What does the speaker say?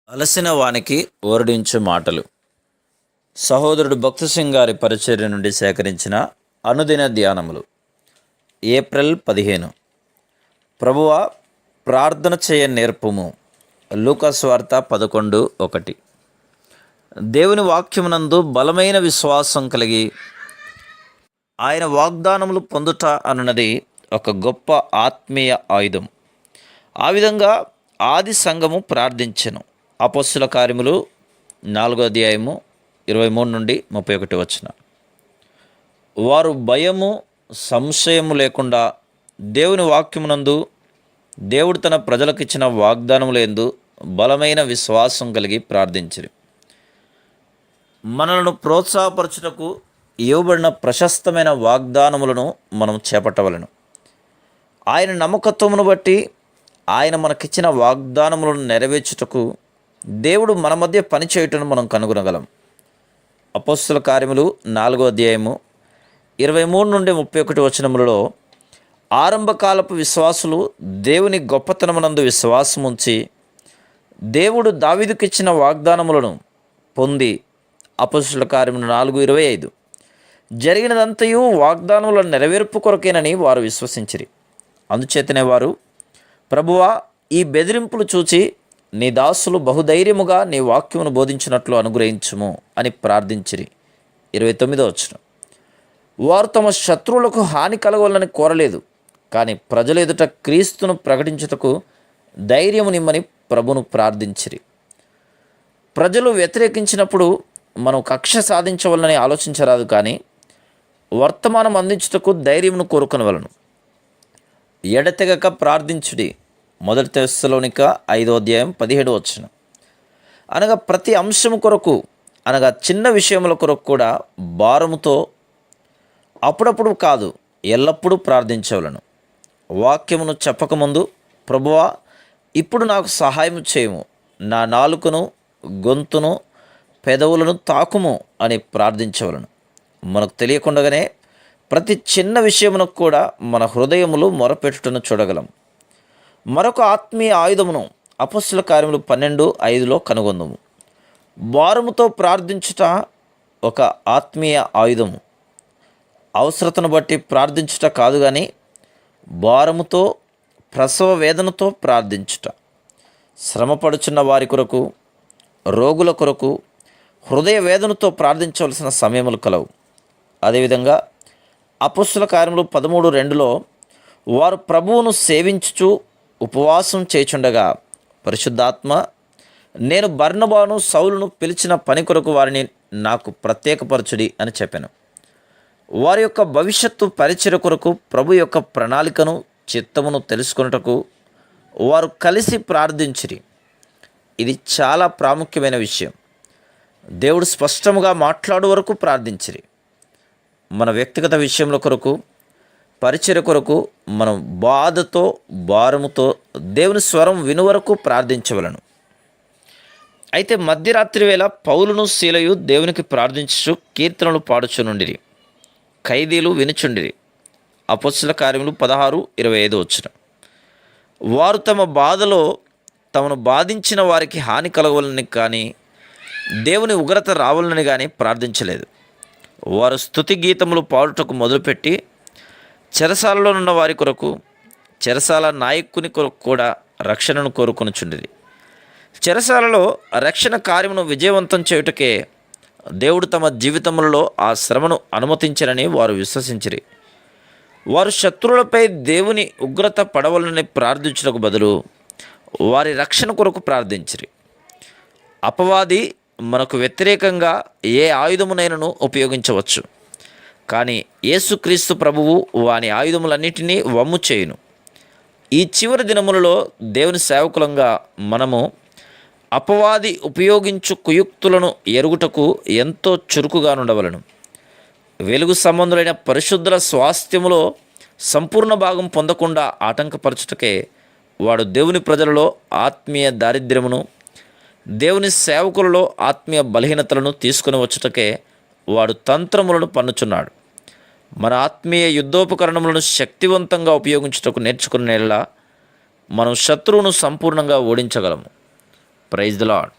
అలసిన వానికి ఓరడించు మాటలు. సహోదరుడు భక్తి సింగ్ గారి పరిచర్య నుండి సేకరించిన అనుదిన ధ్యానములు. ఏప్రిల్ 15. ప్రభువా, ప్రార్థన చేయ నేర్పుము. లూకాసు వార్త 11:1. దేవుని వాక్యమునందు బలమైన విశ్వాసం కలిగి ఆయన వాగ్దానములు పొందుట అన్నది ఒక గొప్ప ఆత్మీయ ఆయుధం. ఆ విధంగా ఆది సంఘము ప్రార్థించెను. అపొస్తలుల కార్యములు 4:23-31. వారు భయము సంశయము లేకుండా దేవుని వాక్యమునందు దేవుడు తన ప్రజలకిచ్చిన వాగ్దానములందు బలమైన విశ్వాసం కలిగి ప్రార్థించిరి. మనలను ప్రోత్సాహపరచుటకు ఇవ్వబడిన ప్రశస్తమైన వాగ్దానములను మనం చేపట్టవలను. ఆయన నమ్మకత్వమును బట్టి ఆయన మనకిచ్చిన వాగ్దానములను నెరవేర్చుటకు దేవుడు మన మధ్య పనిచేయుటను మనం కనుగొనగలం. అపొస్తలుల కార్యములు 4:23-31 ఆరంభకాలపు విశ్వాసులు దేవుని గొప్పతనమునందు విశ్వాసముంచి దేవుడు దావీదుకిచ్చిన వాగ్దానములను పొంది, అపొస్తలుల కార్యములు 4:25 జరిగినదంతయు వాగ్దానముల నెరవేర్పు కొరకేనని వారు విశ్వసించిరి. అందుచేతనే వారు, ప్రభువా, ఈ బెదిరింపులు చూచి నీ దాసులు బహుధైర్యముగా నీ వాక్యమును బోధించినట్లు అనుగ్రహించుము అని ప్రార్థించిరి. 29. వారు తమ శత్రువులకు హాని కలగవాలని కోరలేదు, కానీ ప్రజల ఎదుట క్రీస్తును ప్రకటించుటకు ధైర్యము నిమ్మని ప్రభును ప్రార్థించిరి. ప్రజలు వ్యతిరేకించినప్పుడు మనం కక్ష సాధించవలనని ఆలోచించరాదు, కానీ వర్తమానం అందించుటకు ధైర్యమును కోరుకొనవలను. ఎడతెగక ప్రార్థించుడి. 1 తెస్సలోనిక 5:17. అనగా ప్రతి అంశము కొరకు, అనగా చిన్న విషయముల కొరకు కూడా భారముతో అప్పుడప్పుడు కాదు, ఎల్లప్పుడూ ప్రార్థించవలను. వాక్యమును చెప్పకముందు, ప్రభువా, ఇప్పుడు నాకు సహాయం చేయము, నా నాలుకను, గొంతును, పెదవులను తాకుము అని ప్రార్థించవలను. మనకు తెలియకుండానే ప్రతి చిన్న విషయమునకు కూడా మన హృదయములు మొరపెట్టుటను చూడగలం. మరొక ఆత్మీయ ఆయుధమును అపొస్తలుల కార్యములు 12:5 కనుగొందుము. భారముతో ప్రార్థించుట ఒక ఆత్మీయ ఆయుధము. అవసరతను బట్టి ప్రార్థించుట కాదు, కానీ భారముతో, ప్రసవ వేదనతో ప్రార్థించుట. శ్రమపడుచున్న వారి కొరకు, రోగుల కొరకు హృదయ వేదనతో ప్రార్థించవలసిన సమయములు కలవు. అదేవిధంగా అపొస్తలుల కార్యములు 13:2 వారు ప్రభువును సేవించుచు ఉపవాసం చేయుచుండగా పరిశుద్ధాత్మ, నేను బర్నబాను, సౌలును పిలిచిన పని కొరకు వారిని నాకు ప్రత్యేకపరచుడి అని చెప్పాను. వారి యొక్క భవిష్యత్తు పరిచర్య కొరకు ప్రభు యొక్క ప్రణాళికను, చిత్తమును తెలుసుకొనుటకు వారు కలిసి ప్రార్థించిరి. ఇది చాలా ప్రాముఖ్యమైన విషయం. దేవుడు స్పష్టముగా మాట్లాడు వరకు ప్రార్థించిరి. మన వ్యక్తిగత విషయముల కొరకు, పరిచర్య కొరకు మనం బాధతో, భారముతో దేవుని స్వరం విను వరకు ప్రార్థించవలను. అయితే మధ్యరాత్రి వేళ పౌలును శీలయు దేవునికి ప్రార్థించుచు కీర్తనలు పాడుచునుండిరి. ఖైదీలు వినుచుండిరి. అపొస్తలుల కార్యములు 16:25. వారు తమ బాధలో తమను బాధించిన వారికి హాని కలగవలని కానీ, దేవుని ఉగ్రత రావాలని కానీ ప్రార్థించలేదు. వారు స్తుతి గీతములు పాడుటకు మొదలుపెట్టి చెరసాలలో ఉన్న వారి కొరకు, చెరసాల నాయకుని కొరకు కూడా రక్షణను కోరుకొనుచుండిరి. చెరసాలలో రక్షణ కార్యమును విజయవంతం చేయుటకే దేవుడు తమ జీవితములలో ఆ శ్రమను అనుమతించరని వారు విశ్వసించిరి. వారు శత్రువులపై దేవుని ఉగ్రత పడవలని ప్రార్థించుటకు బదులు వారి రక్షణ కొరకు ప్రార్థించిరి. అపవాది మనకు వ్యతిరేకంగా ఏ ఆయుధమునైనను ఉపయోగించవచ్చు, కానీ యేసుక్రీస్తు ప్రభువు వాని ఆయుధములన్నిటినీ వమ్ము చేయును. ఈ చివరి దినములలో దేవుని సేవకులంగా మనము అపవాది ఉపయోగించు కుయుక్తులను ఎరుగుటకు ఎంతో చురుకుగా ఉండవలను. వెలుగు సంబంధులైన పరిశుద్ధుల స్వాస్థ్యములో సంపూర్ణ భాగం పొందకుండా ఆటంకపరచుటకే వాడు దేవుని ప్రజలలో ఆత్మీయ దారిద్ర్యమును, దేవుని సేవకులలో ఆత్మీయ బలహీనతలను తీసుకుని వచ్చుటకే వాడు తంత్రములను పన్నుచున్నాడు. మన ఆత్మీయ యుద్ధోపకరణములను శక్తివంతంగా ఉపయోగించుటకు నేర్చుకునేలా మనం శత్రువును సంపూర్ణంగా ఓడించగలము. Praise the lord.